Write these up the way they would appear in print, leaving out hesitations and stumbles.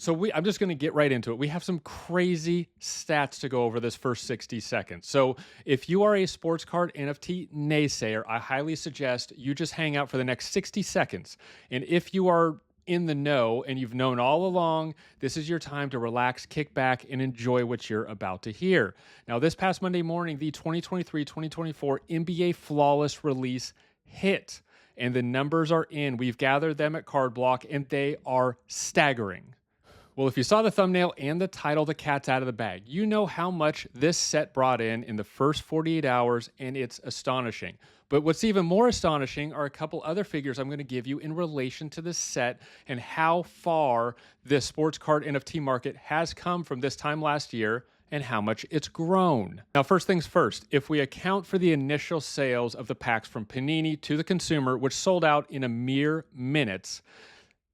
So I'm just going to get right into it. We have some crazy stats to go over this first 60 seconds. So if you are a sports card NFT naysayer, I highly suggest you just hang out for the next 60 seconds. And if you are in the know and you've known all along, this is your time to relax, kick back, and enjoy what you're about to hear. Now, this past Monday morning, the 2023-2024 NBA Flawless release hit, and the numbers are in. We've gathered them at CardBlock, and they are staggering. Well, if you saw the thumbnail and the title, The Cat's Out of the Bag, you know how much this set brought in the first 48 hours, and it's astonishing. But what's even more astonishing are a couple other figures I'm going to give you in relation to this set and how far this sports card NFT market has come from this time last year and how much it's grown. Now, first things first, if we account for the initial sales of the packs from Panini to the consumer, which sold out in a mere minutes,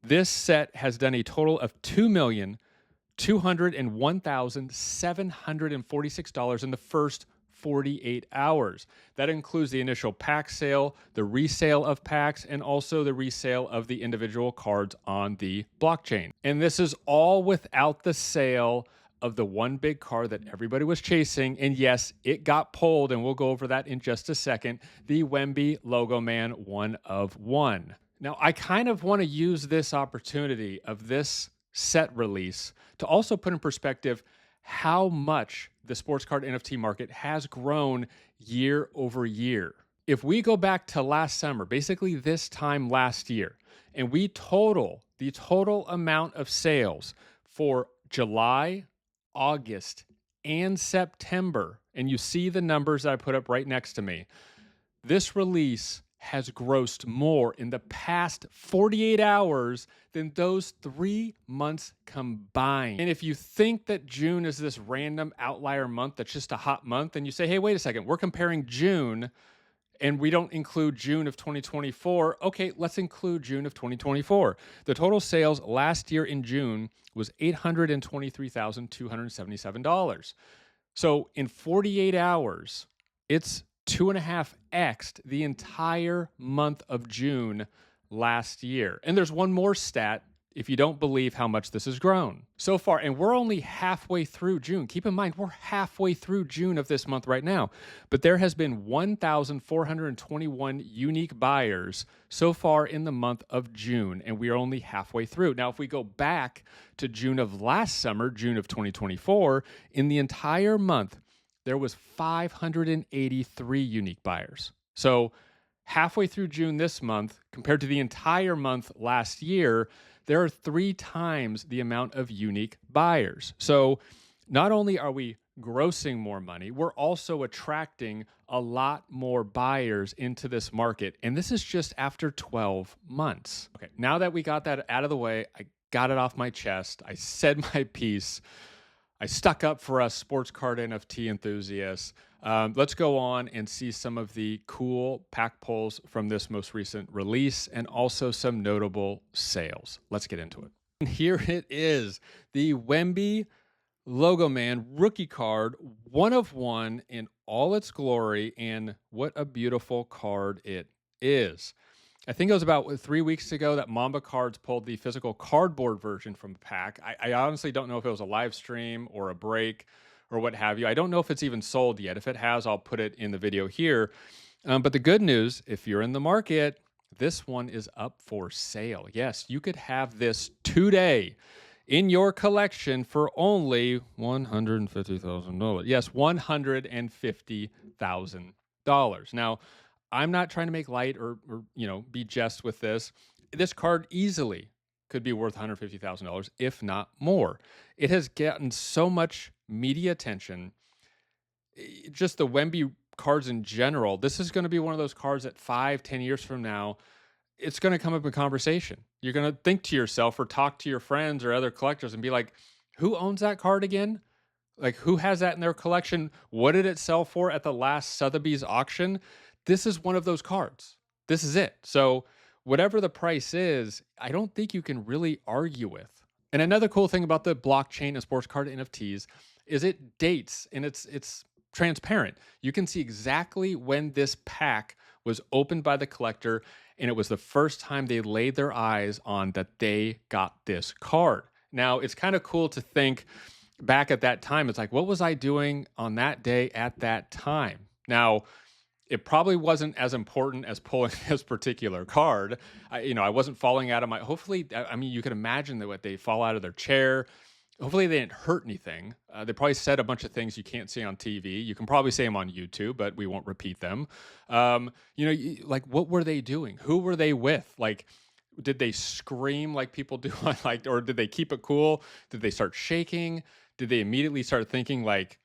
this set has done a total of $2,201,746 in the first 48 hours. That includes the initial pack sale, the resale of packs, and also the resale of the individual cards on the blockchain. And this is all without the sale of the one big card that everybody was chasing. And yes, it got pulled, and we'll go over that in just a second. The Wemby Logo Man 1 of 1. Now, I kind of want to use this opportunity of this set release to also put in perspective how much the sports card NFT market has grown year over year. If we go back to last summer, basically this time last year, and we total the total amount of sales for July, August, and September, and you see the numbers that I put up right next to me, this release has grossed more in the past 48 hours than those 3 months combined. And if you think that June is this random outlier month that's just a hot month, and you say, hey, wait a second, we're comparing June and we don't include June of 2024. Okay, let's include June of 2024. The total sales last year in June was $823,277. So in 48 hours, it's 2.5x the entire month of June last year. And there's one more stat if you don't believe how much this has grown so far. And we're only halfway through June. Keep in mind, we're halfway through June of this month right now. But there has been 1,421 unique buyers so far in the month of June, and we are only halfway through. Now, if we go back to June of last summer, June of 2024, in the entire month, there was 583 unique buyers. So halfway through June this month, compared to the entire month last year, there are 3 times the amount of unique buyers. So not only are we grossing more money, we're also attracting a lot more buyers into this market. And this is just after 12 months. Okay, now that we got that out of the way, I got it off my chest. I said my piece. I stuck up for us sports card NFT enthusiasts. Let's go on and see some of the cool pack pulls from this most recent release and also some notable sales. Let's get into it. And here it is, the Wemby Logo Man rookie card, 1 of 1 in all its glory, and what a beautiful card it is. I think it was about 3 weeks ago that Mamba Cards pulled the physical cardboard version from a pack. I honestly don't know if it was a live stream or a break or what have you. I don't know if it's even sold yet. If it has, I'll put it in the video here. But the good news, if you're in the market, this one is up for sale. Yes, you could have this today in your collection for only $150,000. Yes, $150,000. Now, I'm not trying to make light or be jest with this. This card easily could be worth $150,000, if not more. It has gotten so much media attention. Just the Wemby cards in general. This is going to be one of those cards that 5-10 years from now, it's going to come up in conversation. You're going to think to yourself or talk to your friends or other collectors and be like, who owns that card again? Like, who has that in their collection? What did it sell for at the last Sotheby's auction? This is one of those cards. This is it. So whatever the price is, I don't think you can really argue with. And another cool thing about the blockchain and sports card NFTs is it dates and it's transparent. You can see exactly when this pack was opened by the collector, and it was the first time they laid their eyes on that they got this card. Now, it's kind of cool to think back at that time. It's like, what was I doing on that day at that time? Now, it probably wasn't as important as pulling this particular card. I wasn't falling out of my, hopefully, I mean, you can imagine that what they fall out of their chair. Hopefully they didn't hurt anything. They probably said a bunch of things you can't see on TV. You can probably say them on YouTube, but we won't repeat them. Like, what were they doing? Who were they with? Like, did they scream like people do on, like, or did they keep it cool? Did they start shaking? Did they immediately start thinking like,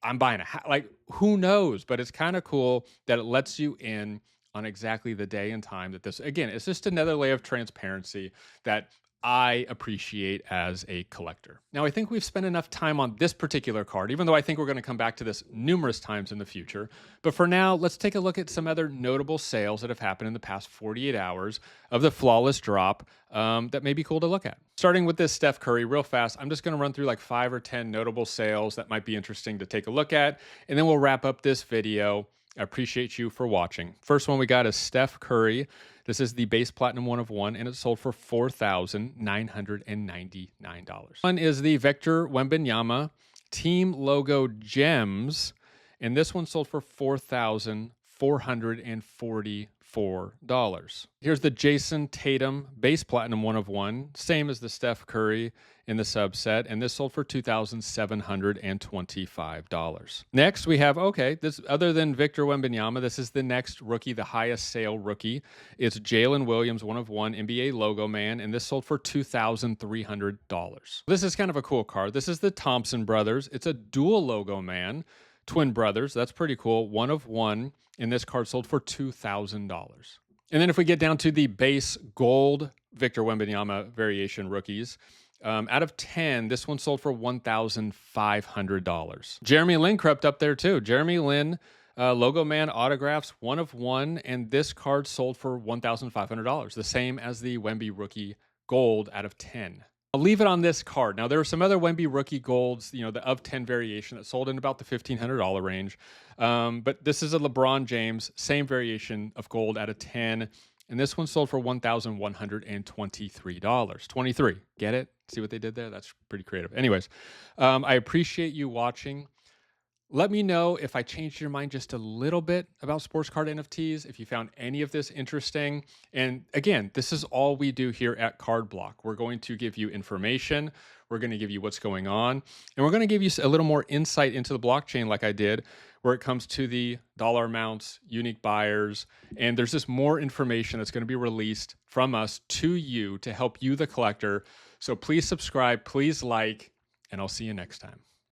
I'm buying a house? Like, who knows? But it's kind of cool that it lets you in on exactly the day and time that this, again, it's just another layer of transparency that I appreciate as a collector. Now, I think we've spent enough time on this particular card, even though I think we're going to come back to this numerous times in the future. But for now, let's take a look at some other notable sales that have happened in the past 48 hours of the Flawless drop that may be cool to look at. Starting with this Steph Curry real fast, I'm just going to run through like 5 or 10 notable sales that might be interesting to take a look at, and then we'll wrap up this video. I appreciate you for watching. First one we got is Steph Curry. This is the base platinum 1 of 1, and it sold for $4,999. One is the Victor Wembanyama team logo gems, and this one sold for $4,444. Here's the Jason Tatum base platinum 1 of 1, same as the Steph Curry in the subset, and this sold for $2,725. Next, we have, this other than Victor Wembanyama, this is the next rookie, the highest sale rookie. It's Jalen Williams 1 of 1 NBA logo man, and this sold for $2,300. This is kind of a cool card. This is the Thompson brothers. It's a dual logo man, twin brothers. That's pretty cool. 1 of 1, and this card sold for $2,000. And then if we get down to the base gold Victor Wembanyama variation rookies, out of 10, this one sold for $1,500. Jeremy Lin crept up there too. Jeremy Lin, logo man autographs 1 of 1, and this card sold for $1,500, the same as the Wemby rookie gold out of 10. I'll leave it on this card. Now, there are some other Wemby rookie golds, the of 10 variation that sold in about the $1,500 range. But this is a LeBron James, same variation of gold out of 10. And this one sold for $1,123. 23. Get it? See what they did there? That's pretty creative. Anyways, I appreciate you watching. Let me know if I changed your mind just a little bit about sports card NFTs, if you found any of this interesting. And again, this is all we do here at CardBlock. We're going to give you information. We're going to give you what's going on. And we're going to give you a little more insight into the blockchain like I did, where it comes to the dollar amounts, unique buyers, and there's just more information that's going to be released from us to you to help you, the collector. So please subscribe, please like, and I'll see you next time.